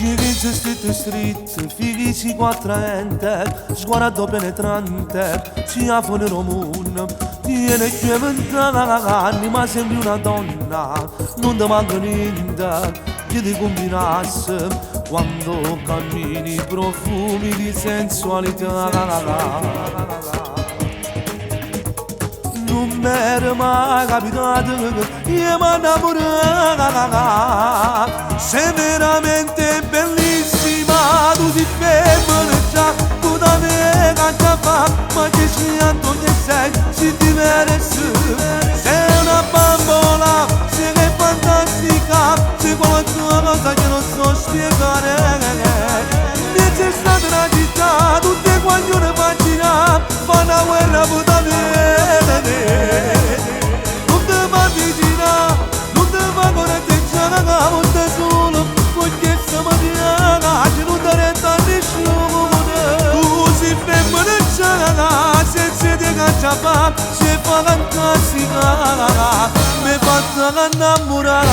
Girizi stretti, fisico attraente, sguardo penetrante, ci afo nero moon. Tiene che vent'anni, ma sembri una donna, non ti manca niente, che ti combinasse quando cammini profumi di sensualità. Non mi era mai capitato che io mi innamoravo. Sei veramente bellissima, tu sei femmina già, tu da me canta fa, ma che scianto che sei, si ti merece. Sei una bambola, sei fantastica, sei qualcosa che non so spiegare. Mi c'è stata una città, tutte guaglione pagina, fa una guerra puta non te va vicina, non te va corretteggiare, non te solo, perché sta mattina non ti resta nessuno. Tu sei femmina già, senza te cacciava, sei fantastica, mi fatta innamorare.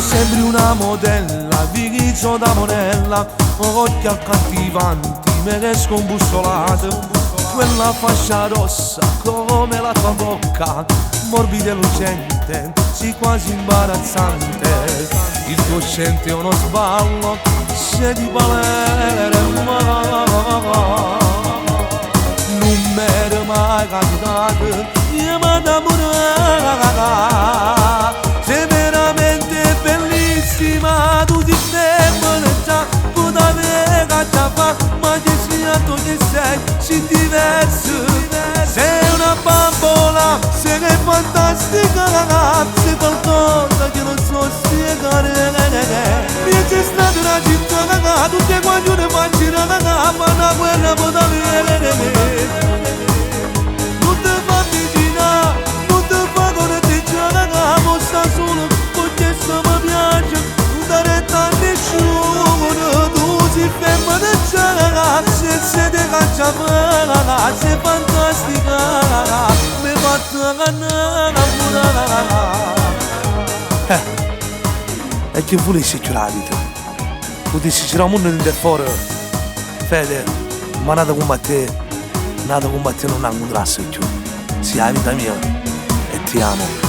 Sembri una modella, vigizzo da monella, occhi accattivanti, me ne scombussolate. Quella fascia rossa come la tua bocca, morbida e lucente, sì quasi imbarazzante. Il tuo scente è uno sballo, se di Palermo. Non mi era mai capitato, io mi innamoravo. Sei veramente bellissima, tu ti femmina già, tu da me cacciava, ma che scianto che sei diverso. Sei una bambola, sei fantastica, sei qualcosa che non so spiegare. Mi c'è stata una città, tutte guaglione immaginate, ma una guerra può avere. Non ti fa vicina, non ti fa corteggiare, ma sta solo, perché sta mi piace, non ti resta nessuno. Tu sei femmina già, senza te cacciava, sei fantastica, mi fatta innamorare. E che volessi giurare la vita? Potessi girare il mondo in fuori, fede, ma nata come te non ha un grasso più. Sia la vita mia e ti amo.